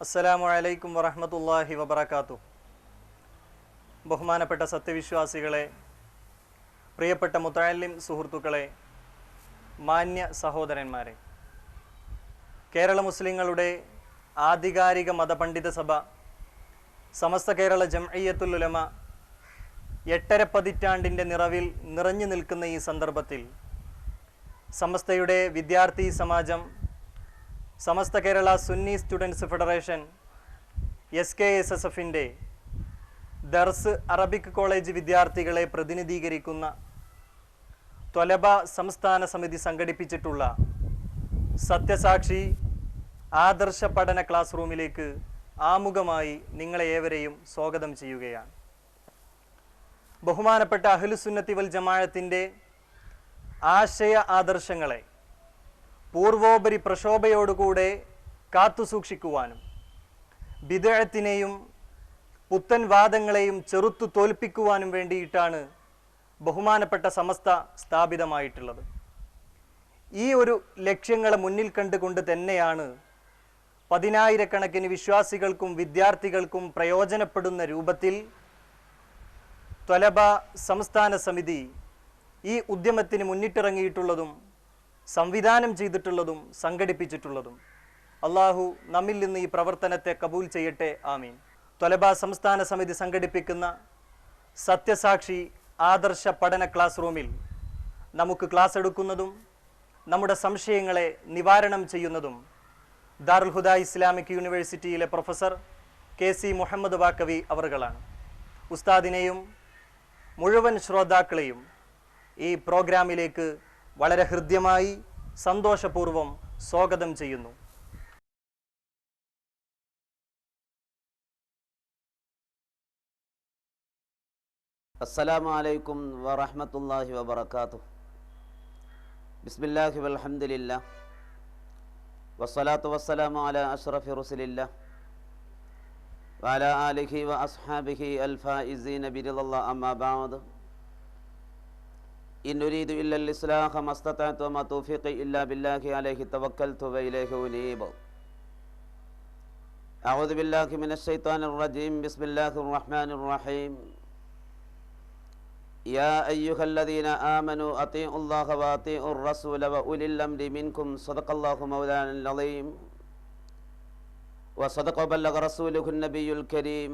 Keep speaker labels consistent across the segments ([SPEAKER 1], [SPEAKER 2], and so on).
[SPEAKER 1] അസ്സലാമു അലൈക്കും വറഹ്മത്തുള്ളാഹി വബറകാതുഹു. ബഹുമാനപ്പെട്ട സത്യവിശ്വാസികളെ, പ്രിയപ്പെട്ട മുതഅല്ലിം സുഹൃത്തുക്കളെ, മാന്യ സഹോദരന്മാരെ, കേരള മുസ്ലിങ്ങളുടെ ആധികാരിക മതപണ്ഡിത സഭ സമസ്ത കേരള ജംഇയ്യത്തുൽ ഉലമ 8.5 പതിറ്റാണ്ടിൻ്റെ നിറവിൽ നിറഞ്ഞു നിൽക്കുന്ന ഈ സന്ദർഭത്തിൽ സമസ്തയുടെ വിദ്യാർത്ഥി സമാജം, സമസ്ത കേരള സുന്നി സ്റ്റുഡൻസ് ഫെഡറേഷൻ, SKSSFൻ്റെ ദർസ് അറബിക് കോളേജ് വിദ്യാർത്ഥികളെ പ്രതിനിധീകരിക്കുന്ന ത്വലബ സംസ്ഥാന സമിതി സംഘടിപ്പിച്ചിട്ടുള്ള സത്യസാക്ഷി ആദർശ പഠന ക്ലാസ് റൂമിലേക്ക് ആമുഖമായി നിങ്ങളെ ഏവരെയും സ്വാഗതം ചെയ്യുകയാണ്. ബഹുമാനപ്പെട്ട അഹ്ലുസുന്നത്തി വൽ ജമാഅത്തിൻ്റെ ആശയ ആദർശങ്ങളെ പൂർവോപരി പ്രക്ഷോഭയോടുകൂടെ കാത്തുസൂക്ഷിക്കുവാനും ബിദ്അത്തിനെയും പുത്തൻ വാദങ്ങളെയും ചെറുത്തു തോൽപ്പിക്കുവാനും വേണ്ടിയിട്ടാണ് ബഹുമാനപ്പെട്ട സമസ്ത സ്ഥാപിതമായിട്ടുള്ളത്. ഈ ഒരു ലക്ഷ്യങ്ങളെ മുന്നിൽ കണ്ടുകൊണ്ട് തന്നെയാണ് പതിനായിരക്കണക്കിന് വിശ്വാസികൾക്കും വിദ്യാർത്ഥികൾക്കും പ്രയോജനപ്പെടുന്ന രൂപത്തിൽ ത്വലബ സംസ്ഥാന സമിതി ഈ ഉദ്യമത്തിന് മുന്നിട്ടിറങ്ങിയിട്ടുള്ളതും സംവിധാനം ചെയ്തിട്ടുള്ളതും സംഘടിപ്പിച്ചിട്ടുള്ളതും. അള്ളാഹു നമ്മിൽ നിന്ന് ഈ പ്രവർത്തനത്തെ കബൂൽ ചെയ്യട്ടെ, ആമീൻ. ത്വലബ സംസ്ഥാന സമിതി സംഘടിപ്പിക്കുന്ന സത്യസാക്ഷി ആദർശ പഠന ക്ലാസ് റൂമിൽ നമുക്ക് ക്ലാസ് എടുക്കുന്നതും നമ്മുടെ സംശയങ്ങളെ നിവാരണം ചെയ്യുന്നതും ദാറുൽ ഹുദ ഇസ്ലാമിക് യൂണിവേഴ്സിറ്റിയിലെ പ്രൊഫസർ KC മുഹമ്മദ് വാക്കവി അവറുകളാണ്. ഉസ്താദിനെയും മുഴുവൻ ശ്രോതാക്കളെയും ഈ പ്രോഗ്രാമിലേക്ക് വളരെ ഹൃദ്യമായി സന്തോഷപൂർവ്വം സ്വാഗതം ചെയ്യുന്നു.
[SPEAKER 2] അസ്സലാമു അലൈക്കും വറഹ്മത്തുള്ളാഹി വബറകാതുഹു. ബിസ്മില്ലാഹി വൽഹംദുലില്ലാഹ് വസ്സലാത്തു വസ്സലാമു അലാ അഷ്റഫി റസൂലില്ലാഹ് വഅലാ ആലിഹി വഅസ്ഹാബിഹി അൽഫായിസീന ബിറിദല്ലാഹി അമ്മാ ബഅദ്. ഇൻ ഉരീദു ഇല്ലൽ ഇസ്ലാഹ മസ്തതഅതു വമാ തൗഫീഖി ഇല്ലാ ബില്ലാഹി അലൈഹി തവക്കൽതു വഇലൈഹി ഉനീബ്. അഊദു ബില്ലാഹി മിനശ് ശൈത്വാനിർ റജീം. ബിസ്മില്ലാഹിർ റഹ്മാനിർ റഹീം. യാ അയ്യുഹല്ലദീന ആമനൂ അതീഉല്ലാഹ വഅതീഉർ റസൂല വഉലിൽ അംരി മിൻകും. സദഖല്ലാഹു മൗലാനൽ അളീം വസദഖ വബല്ലഗ റസൂലുഹുൻ നബിയ്യുൽ കരീം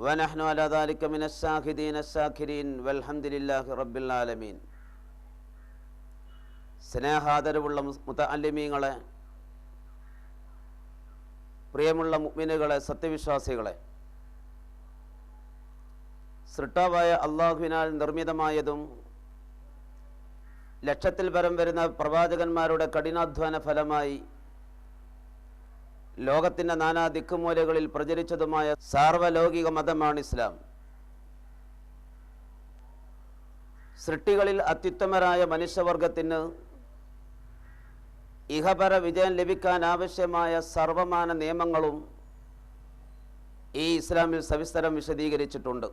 [SPEAKER 2] വനഹ്നു അലാ ദാലിക മിനശ് ശാഹിദീന ശാകിരീൻ വൽഹംദുലില്ലാഹി റബ്ബിൽ ആലമീൻ. സ്നേഹാദരവുള്ള മുതഅല്ലിമീങ്ങളെ, പ്രിയമുള്ള മുഅ്മിനുകളെ, സത്യവിശ്വാസികളെ, സൃഷ്ടാവായ അള്ളാഹുവിനാൽ നിർമ്മിതമായതും ലക്ഷത്തിൽ പരം വരുന്ന പ്രവാചകന്മാരുടെ കഠിനാധ്വാന ഫലമായി ലോകത്തിൻ്റെ നാനാ ദിക്കുമൂലകളിൽ പ്രചരിച്ചതുമായ സാർവലൗകിക മതമാണ് ഇസ്ലാം. സൃഷ്ടികളിൽ അത്യുത്തമരായ മനുഷ്യവർഗത്തിന് ഇഹപര വിജയം ലഭിക്കാൻ ആവശ്യമായ സർവമാന നിയമങ്ങളും ഈ ഇസ്ലാമിൽ സവിസ്തരം വിശദീകരിച്ചിട്ടുണ്ട്.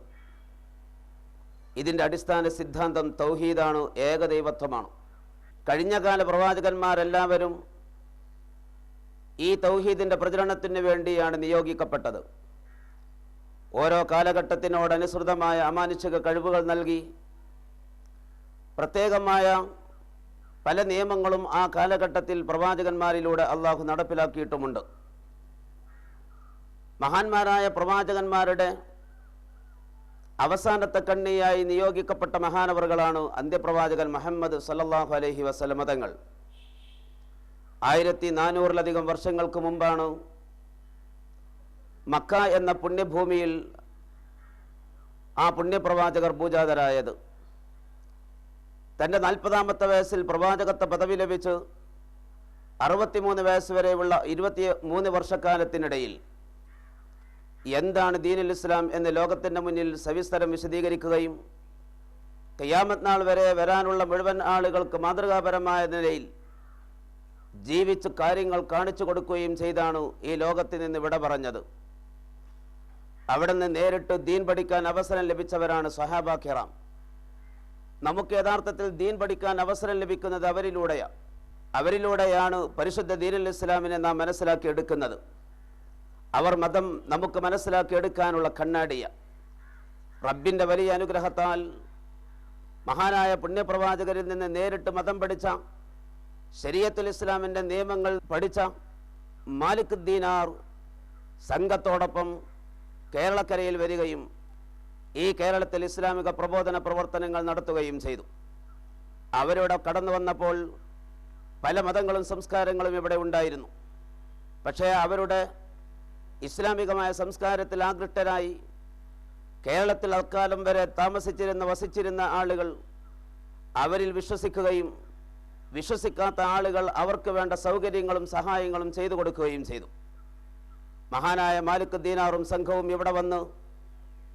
[SPEAKER 2] ഇതിൻ്റെ അടിസ്ഥാന സിദ്ധാന്തം തൗഹീദാണ്, ഏകദൈവത്വമാണ്. കഴിഞ്ഞകാല പ്രവാചകന്മാരെല്ലാവരും ഈ തൗഹീദിൻ്റെ പ്രചരണത്തിന് വേണ്ടിയാണ് നിയോഗിക്കപ്പെട്ടത്. ഓരോ കാലഘട്ടത്തിനോടനുസൃതമായ അമാനുഷിക കഴിവുകൾ നൽകി പ്രത്യേകമായ പല നിയമങ്ങളും ആ കാലഘട്ടത്തിൽ പ്രവാചകന്മാരിലൂടെ അള്ളാഹു നടപ്പിലാക്കിയിട്ടുമുണ്ട്. മഹാന്മാരായ പ്രവാചകന്മാരുടെ അവസാനത്തെ കണ്ണിയായി നിയോഗിക്കപ്പെട്ട മഹാനവറുകളാണ് അന്ത്യപ്രവാചകൻ മുഹമ്മദ് സല്ലല്ലാഹു അലൈഹി വസല്ലം തങ്ങൾ. 1400-ലധികം വർഷങ്ങൾക്ക് മുമ്പാണ് മക്ക എന്ന പുണ്യഭൂമിയിൽ ആ പുണ്യപ്രവാചകർ പൂജാതരായത്. തൻ്റെ 40-ാമത്തെ വയസ്സിൽ പ്രവാചകത്വ പദവി ലഭിച്ച് 63 വയസ്സ് വരെയുള്ള 23 വർഷക്കാലത്തിനിടയിൽ എന്താണ് ദീനുൽ ഇസ്ലാം എന്ന് ലോകത്തിൻ്റെ മുന്നിൽ സവിസ്തരം വിശദീകരിക്കുകയും ഖിയാമത്ത് നാൾ വരെ വരാനുള്ള മുഴുവൻ ആളുകൾക്ക് മാതൃകാപരമായ നിലയിൽ ജീവിച്ച് കാര്യങ്ങൾ കാണിച്ചു കൊടുക്കുകയും ചെയ്താണ് ഈ ലോകത്തിൽ നിന്ന് വിട പറഞ്ഞത്. അവിടെ നിന്ന് നേരിട്ട് ദീൻ പഠിക്കാൻ അവസരം ലഭിച്ചവരാണ് സ്വഹാബ കിറാം. നമുക്ക് യഥാർത്ഥത്തിൽ ദീൻ പഠിക്കാൻ അവസരം ലഭിക്കുന്നത് അവരിലൂടെയാണ്. അവരിലൂടെയാണ് പരിശുദ്ധ ദീനുൽ ഇസ്ലാമിനെ നാം മനസ്സിലാക്കി എടുക്കുന്നത്. അവർ മതം നമുക്ക് മനസ്സിലാക്കിയെടുക്കാനുള്ള കണ്ണാടിയ. റബ്ബിൻ്റെ വലിയ അനുഗ്രഹത്താൽ മഹാനായ പുണ്യപ്രവാചകരിൽ നിന്ന് നേരിട്ട് മതം പഠിച്ച, ശരീഅത്തുൽ ഇസ്ലാമിൻ്റെ നിയമങ്ങൾ പഠിച്ച മാലിക് ദീനാർ സംഘത്തോടൊപ്പം കേരളക്കരയിൽ വരികയും ഈ കേരളത്തിൽ ഇസ്ലാമിക പ്രബോധന പ്രവർത്തനങ്ങൾ നടത്തുകയും ചെയ്തു. അവരിവിടെ കടന്നു വന്നപ്പോൾ പല മതങ്ങളും സംസ്കാരങ്ങളും ഇവിടെ ഉണ്ടായിരുന്നു. പക്ഷേ അവരുടെ ഇസ്ലാമികമായ സംസ്കാരത്തിൽ ആകൃഷ്ടരായി കേരളത്തിൽ അക്കാലം വരെ വസിച്ചിരുന്ന ആളുകൾ അവരിൽ വിശ്വസിക്കുകയും വിശ്വസിക്കാത്ത ആളുകൾ അവർക്ക് വേണ്ട സൗകര്യങ്ങളും സഹായങ്ങളും ചെയ്തു കൊടുക്കുകയും ചെയ്തു. മഹാനായ മാലിക് ദീനാറും സംഘവും ഇവിടെ വന്ന്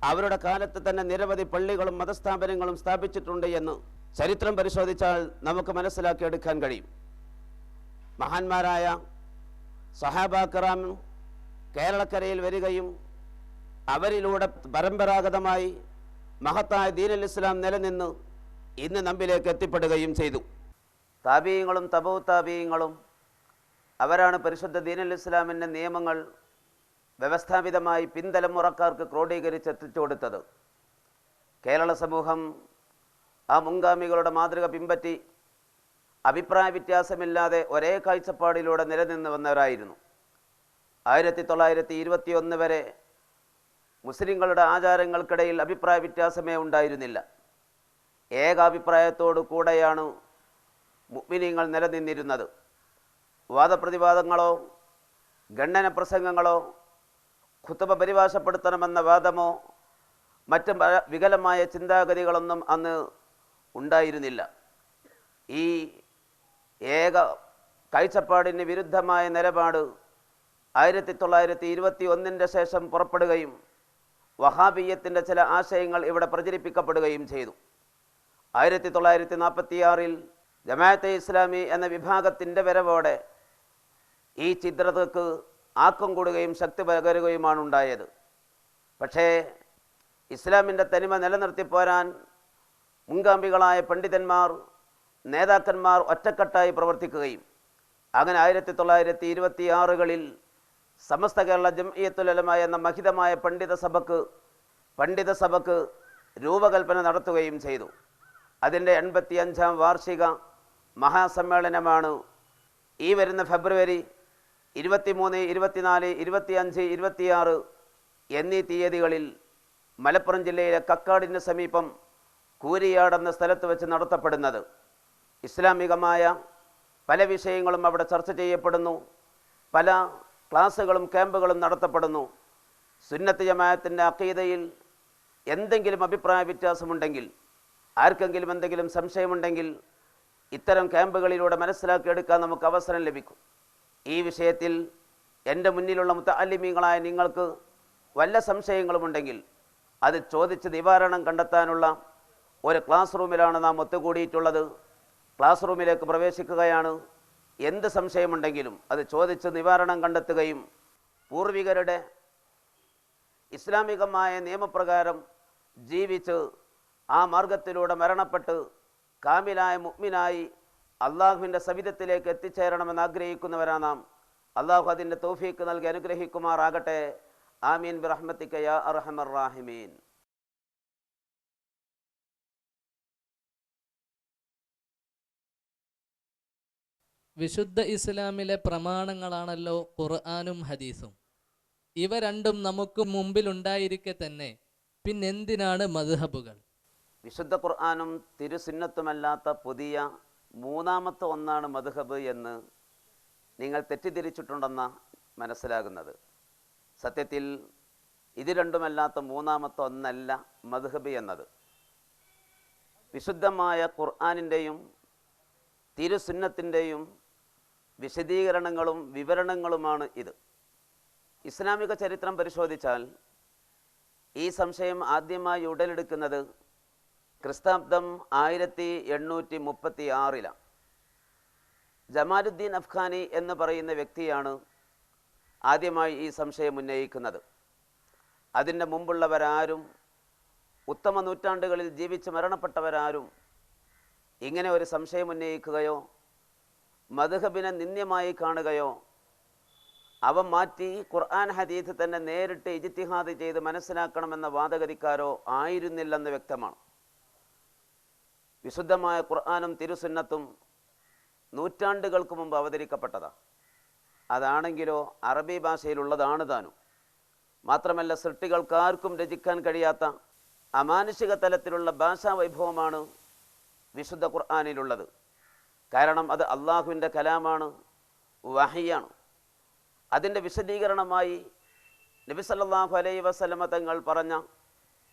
[SPEAKER 2] അവരുടെ കാലത്ത് തന്നെ നിരവധി പള്ളികളും മതസ്ഥാപനങ്ങളും സ്ഥാപിച്ചിട്ടുണ്ട് എന്ന് ചരിത്രം പരിശോധിച്ചാൽ നമുക്ക് മനസ്സിലാക്കിയെടുക്കാൻ കഴിയും. മഹാന്മാരായ സഹാബാ കിറാം കേരളക്കരയിൽ വരികയും അവരിലൂടെ പരമ്പരാഗതമായി മഹത്തായ ദീനുൽ ഇസ്ലാം നിലനിന്ന് ഇന്ന് നമ്മിലേക്ക് എത്തിപ്പെടുകയും ചെയ്തു. താബീയങ്ങളും തബൂ താബീയങ്ങളും അവരാണ് പരിശുദ്ധ ദീനുൽ ഇസ്ലാമിൻ്റെ നിയമങ്ങൾ വ്യവസ്ഥാപിതമായി പിൻതലമുറക്കാർക്ക് ക്രോഡീകരിച്ചെത്തിച്ചു കൊടുത്തത്. കേരള സമൂഹം ആ മുൻഗാമികളുടെ മാതൃക പിൻപറ്റി അഭിപ്രായ വ്യത്യാസമില്ലാതെ ഒരേ കാഴ്ചപ്പാടിലൂടെ നിലനിന്ന് വന്നവരായിരുന്നു. 1921 വരെ മുസ്ലിങ്ങളുടെ ആചാരങ്ങൾക്കിടയിൽ അഭിപ്രായ വ്യത്യാസമേ ഉണ്ടായിരുന്നില്ല. ഏകാഭിപ്രായത്തോടു കൂടെയാണ് മുഅ്മിനീങ്ങൾ നിലനിന്നിരുന്നത്. വാദപ്രതിവാദങ്ങളോ ഖണ്ഡന പ്രസംഗങ്ങളോ ഖുതുബ പരിഭാഷപ്പെടുത്തണമെന്ന വാദമോ മറ്റ് വികലമായ ചിന്താഗതികളൊന്നും അന്ന് ഉണ്ടായിരുന്നില്ല. ഈ ഏക കാഴ്ചപ്പാടിന് വിരുദ്ധമായ നിലപാട് 1921 ശേഷം പുറപ്പെടുകയും വഹാബിയ്യത്തിൻ്റെ ചില ആശയങ്ങൾ ഇവിടെ പ്രചരിപ്പിക്കപ്പെടുകയും ചെയ്തു. 1946 ജമാഅത്തെ ഇസ്ലാമി എന്ന വിഭാഗത്തിൻ്റെ വരവോടെ ഈ ചിത്രതക്ക് ആക്കം കൂടുകയും ശക്തി പകരുകയുമാണ് ഉണ്ടായത്. പക്ഷേ ഇസ്ലാമിൻ്റെ തനിമ നിലനിർത്തിപ്പോരാൻ മുൻഗാമികളായ പണ്ഡിതന്മാർ നേതാക്കന്മാർ ഒറ്റക്കെട്ടായി പ്രവർത്തിക്കുകയും അങ്ങനെ 1926 സമസ്ത കേരള ജംഇയ്യത്തുൽ ഉലമ എന്ന മഹിതമായ പണ്ഡിത സഭക്ക് രൂപകൽപ്പന നടത്തുകയും ചെയ്തു. അതിൻ്റെ 85ാം വാർഷിക മഹാസമ്മേളനമാണ് ഈ വരുന്ന ഫെബ്രുവരി 23, 24, 25, 26 എന്നീ തീയതികളിൽ മലപ്പുറം ജില്ലയിലെ കക്കാടിന് സമീപം കൂരിയാട് എന്ന സ്ഥലത്ത് വെച്ച് നടത്തപ്പെടുന്നത്. ഇസ്ലാമികമായ പല വിഷയങ്ങളും അവിടെ ചർച്ച ചെയ്യപ്പെടുന്നു. പല ക്ലാസ്സുകളും ക്യാമ്പുകളും നടത്തപ്പെടുന്നു. സുന്നത്ത് ജമാഅത്തിൻ്റെ അഖീദയിൽ എന്തെങ്കിലും അഭിപ്രായ വ്യത്യാസമുണ്ടെങ്കിൽ, ആർക്കെങ്കിലും എന്തെങ്കിലും സംശയമുണ്ടെങ്കിൽ ഇത്തരം ക്യാമ്പുകളിലൂടെ മനസ്സിലാക്കിയെടുക്കാൻ നമുക്ക് അവസരം ലഭിക്കും. ഈ വിഷയത്തിൽ എൻ്റെ മുന്നിലുള്ള മുതഅല്ലിമീങ്ങളായ നിങ്ങൾക്ക് വല്ല സംശയങ്ങളുമുണ്ടെങ്കിൽ അത് ചോദിച്ച് നിവാരണം കണ്ടെത്താനുള്ള ഒരു ക്ലാസ് റൂമിലാണ് നാം ഒത്തുകൂടിയിട്ടുള്ളത്. ക്ലാസ് റൂമിലേക്ക് പ്രവേശിക്കുകയാണ്. എന്ത് സംശയമുണ്ടെങ്കിലും അത് ചോദിച്ച് നിവാരണം കണ്ടെത്തുകയും പൂർവികരുടെ ഇസ്ലാമികമായ നിയമപ്രകാരം ജീവിച്ച് ആ മാർഗത്തിലൂടെ മരണപ്പെട്ട് കാമിലായ മുഅ്മിനായി അള്ളാഹുവിൻ്റെ സവിധത്തിലേക്ക് എത്തിച്ചേരണമെന്ന് ആഗ്രഹിക്കുന്നവരാണ് നാം. അള്ളാഹു അതിൻ്റെ തൗഫീക്ക് നൽകി അനുഗ്രഹിക്കുമാറാകട്ടെ. ആമീൻ ബിറഹ്മതിക യാ അർഹമർ റാഹിമീൻ.
[SPEAKER 3] വിശുദ്ധ ഇസ്ലാമിലെ പ്രമാണങ്ങളാണല്ലോ ഖുർആനും ഹദീസും. ഇവ രണ്ടും നമുക്ക് മുമ്പിലുണ്ടായിരിക്കെ തന്നെ പിന്നെന്തിനാണ് മദ്ഹബുകൾ?
[SPEAKER 2] വിശുദ്ധ ഖുർആനും തിരുസുന്നത്തുമല്ലാത്ത പുതിയ മൂന്നാമത്തെ ഒന്നാണ് മദ്ഹബ് എന്ന് നിങ്ങൾ തെറ്റിദ്ധരിച്ചിട്ടുണ്ടെന്ന മനസ്സിലാകുന്നത്. സത്യത്തിൽ ഇത് രണ്ടുമല്ലാത്ത മൂന്നാമത്തെ ഒന്നല്ല മദ്ഹബ് എന്നത്. വിശുദ്ധമായ ഖുർആനിൻ്റെയും തിരുസുന്നത്തിൻ്റെയും വിശദീകരണങ്ങളും വിവരണങ്ങളുമാണ് ഇത്. ഇസ്ലാമിക ചരിത്രം പരിശോധിച്ചാൽ ഈ സംശയം ആദ്യമായി ഉടലെടുക്കുന്നത് ക്രിസ്താബ്ദം 1836 ജമാലുദ്ദീൻ അഫ്ഖാനി എന്ന് പറയുന്ന വ്യക്തിയാണ് ആദ്യമായി ഈ സംശയം ഉന്നയിക്കുന്നത്. അതിൻ്റെ മുമ്പുള്ളവരാരും ഉത്തമ നൂറ്റാണ്ടുകളിൽ ജീവിച്ച് മരണപ്പെട്ടവരാരും ഇങ്ങനെ ഒരു സംശയം ഉന്നയിക്കുകയോ മദ്ഹബിനെ നിന്ദ്യമായി കാണുകയോ അവ മാറ്റി ഖുർആൻ ഹദീസ് തന്നെ നേരിട്ട് ഇജ്തിഹാദ് ചെയ്ത് മനസ്സിലാക്കണമെന്ന വാദഗതിക്കാരോ ആയിരുന്നില്ലെന്ന് വ്യക്തമാണ്. വിശുദ്ധമായ ഖുർആനും തിരുസുന്നത്തും നൂറ്റാണ്ടുകൾക്ക് മുമ്പ് അവതരിക്കപ്പെട്ടതാണ്. അതാണെങ്കിലോ അറബി ഭാഷയിലുള്ളതാണ് താനും. മാത്രമല്ല സൃഷ്ടികൾക്കാർക്കും രചിക്കാൻ കഴിയാത്ത അമാനുഷിക തലത്തിലുള്ള ഭാഷാ വൈഭവമാണ് വിശുദ്ധ ഖുർആനിലുള്ളത്. കാരണം അത് അള്ളാഹുവിൻ്റെ കലാമാണ്, വഹിയാണ്. അതിൻ്റെ വിശദീകരണമായി നബി സല്ലല്ലാഹു അലൈഹി വസല്ലമ തങ്ങൾ പറഞ്ഞ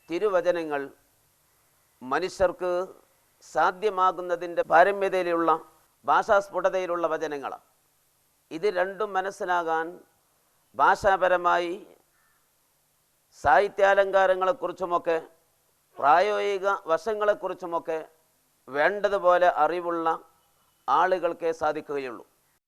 [SPEAKER 2] തിരുവചനങ്ങൾ മനുഷ്യർക്ക് സാധ്യമാകുന്നതിൻ്റെ പാരമ്യതയിലുള്ള ഭാഷാസ്ഫുടതയിലുള്ള വചനങ്ങളാണ്. ഇത് രണ്ടും മനസ്സിലാകാൻ ഭാഷാപരമായി സാഹിത്യാലങ്കാരങ്ങളെക്കുറിച്ചുമൊക്കെ പ്രായോഗിക വശങ്ങളെക്കുറിച്ചുമൊക്കെ വേണ്ടതുപോലെ അറിവുള്ള ആളുകൾക്കേ സാധിക്കുകയുള്ളൂ.